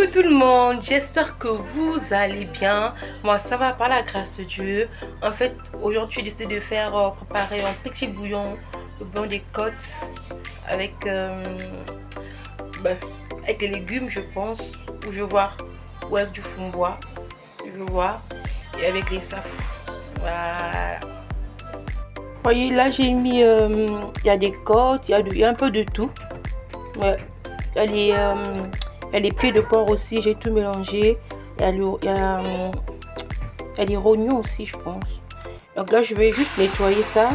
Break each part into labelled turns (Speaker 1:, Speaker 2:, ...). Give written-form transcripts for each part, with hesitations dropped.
Speaker 1: Coucou tout le monde, j'espère que vous allez bien. Moi ça va par la grâce de Dieu. En fait aujourd'hui j'ai décidé de faire préparer un petit bouillon, le bouillon des côtes avec, avec les légumes je pense, ou je vois, ou avec du fumbois, je veux voir, et avec les safou. Voilà. Voyez là j'ai mis, il y a des côtes, il y a un peu de tout. Ouais. Il y a les pieds de porc aussi, j'ai tout mélangé. Il y a les rognons aussi, je pense. Donc là, je vais juste nettoyer ça.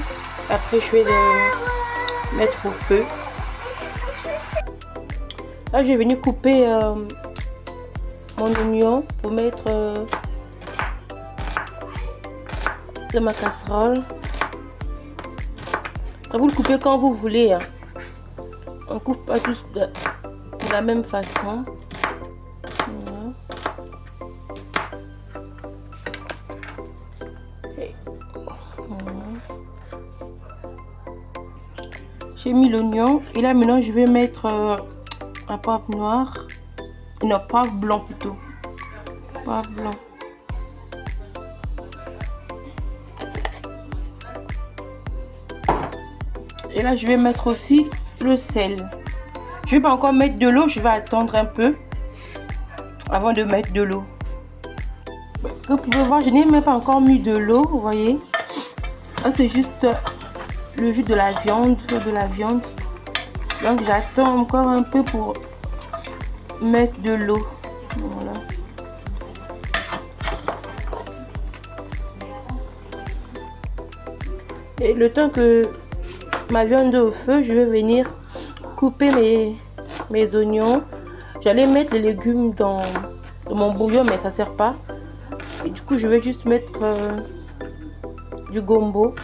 Speaker 1: Après, je vais le mettre au feu. Là, je vais venir couper mon oignon pour mettre dans ma casserole. Après, vous le coupez quand vous voulez. Hein. On coupe pas tous de la même façon. Voilà. J'ai mis l'oignon et là maintenant je vais mettre un poivre noir, non poivre blanc plutôt, poivre blanc. Et là je vais mettre aussi le sel. Je vais pas encore mettre de l'eau, je vais attendre un peu avant de mettre de l'eau. Comme vous pouvez voir, je n'ai même pas encore mis de l'eau, vous voyez. Là c'est juste le jus de la viande, donc j'attends encore un peu pour mettre de l'eau. Voilà. Et le temps que ma viande est au feu, je vais venir couper mes oignons. J'allais mettre les légumes dans mon bouillon, mais ça sert pas. Et du coup je vais juste mettre du gombo.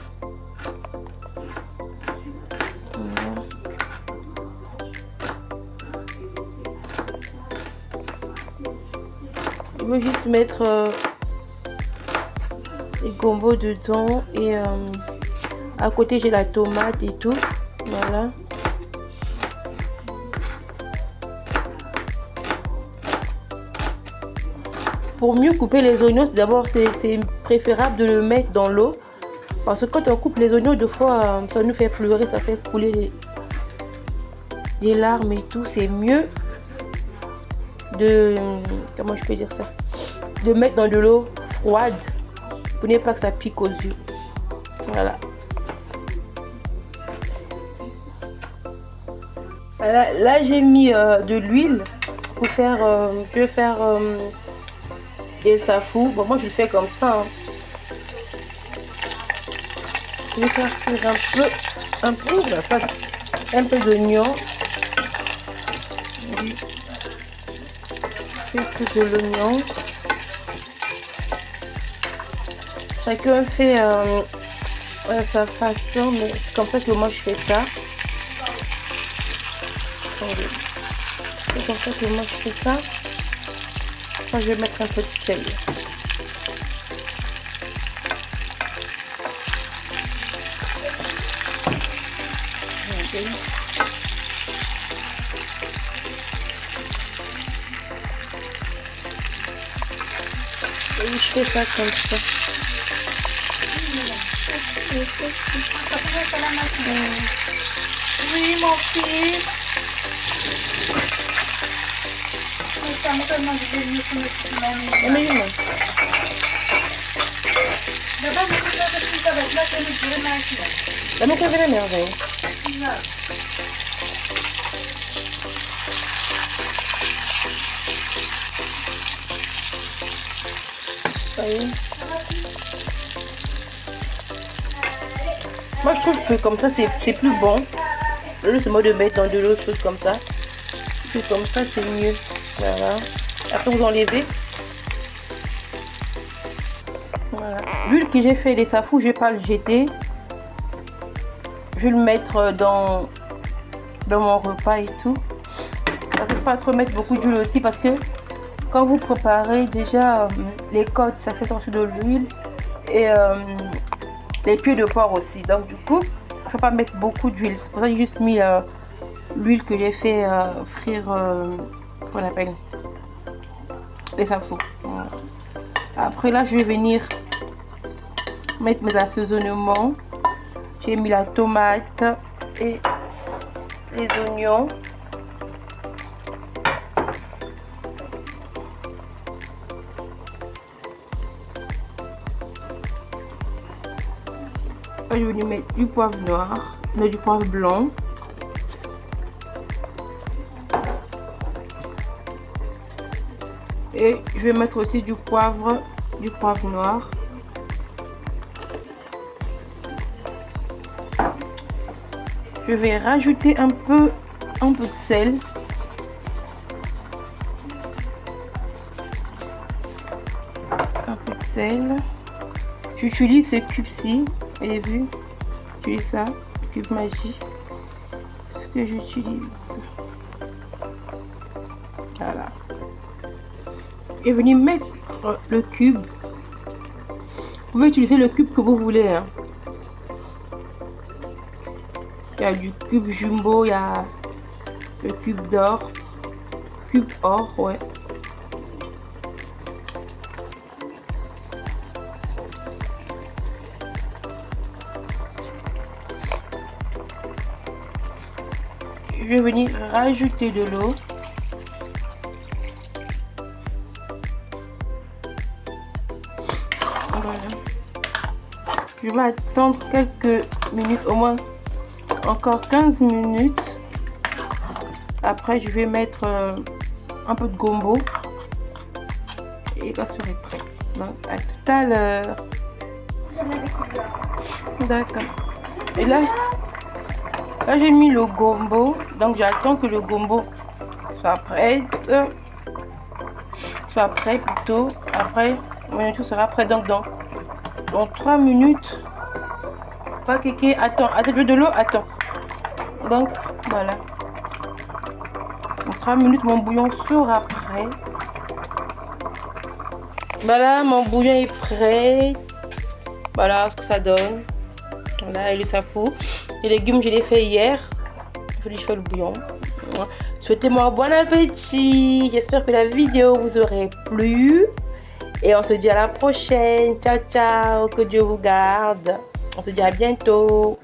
Speaker 1: Je vais juste mettre les gombo dedans et à côté j'ai la tomate et tout. Voilà. Pour mieux couper les oignons, d'abord c'est préférable de le mettre dans l'eau. Parce que quand on coupe les oignons, deux fois ça nous fait pleurer, ça fait couler des larmes et tout. C'est mieux de, comment je peux dire ça, de mettre dans de l'eau froide pour ne pas que ça pique aux yeux. Voilà. Voilà, là j'ai mis de l'huile pour faire, je vais faire des safou. Bon, moi je le fais comme ça. Hein. Je vais faire cuire un peu d'oignon. Plus de l'oignon. Chacun fait à sa façon, mais c'est comme ça que moi je fais ça. C'est comme ça que moi je fais ça. Moi, je vais mettre un peu de sel. Okay. Et je fais ça comme ça.
Speaker 2: Oui, mon fils.
Speaker 1: Dame que ver a merveille. Moi je trouve que comme ça c'est plus bon. Le c'est moi de mettre dans de l'eau, choses comme ça. C'est comme ça c'est mieux. Voilà. Après vous enlevez. Voilà. L'huile que j'ai fait les safou, je vais pas le jeter. Je vais le mettre dans mon repas et tout. Ça ne faut pas trop mettre beaucoup d'huile aussi parce que quand vous préparez déjà les côtes, ça fait sortir de l'huile et les pieds de porc aussi. Donc du coup, il ne faut pas mettre beaucoup d'huile. C'est pour ça que j'ai juste mis l'huile que j'ai fait frire, qu'on appelle les safou. Voilà. Après là, je vais venir mettre mes assaisonnements. J'ai mis la tomate et les oignons. Je vais venir mettre du poivre noir, non, du poivre blanc. Et je vais mettre aussi du poivre noir. Je vais rajouter un peu de sel. Un peu de sel. J'utilise ce cube-ci. Vous avez vu? J'utilise ça, cube magie. Ce que j'utilise. Voilà. Et venir mettre le cube. Vous pouvez utiliser le cube que vous voulez. Hein. Il y a du cube jumbo, il y a le cube d'or. Cube or, ouais. Je vais venir rajouter de l'eau. Voilà. Je vais attendre quelques minutes, au moins encore 15 minutes. Après, je vais mettre un peu de gombo. Et ça serait prêt. Donc, à tout à l'heure. D'accord. Et là j'ai mis le gombo. Donc, j'attends que le gombo soit prêt. Soit prêt plutôt. Après, tout sera prêt. Donc, dans 3 minutes. Pas kéké. Attends, de l'eau. Attends. Donc, voilà. Dans 3 minutes, mon bouillon sera prêt. Voilà, mon bouillon est prêt. Voilà ce que ça donne. Voilà, et le safou. Les légumes, je les fait hier. Je fais le bouillon. Souhaitez-moi bon appétit. J'espère que la vidéo vous aurait plu. Et on se dit à la prochaine. Ciao, ciao. Que Dieu vous garde. On se dit à bientôt.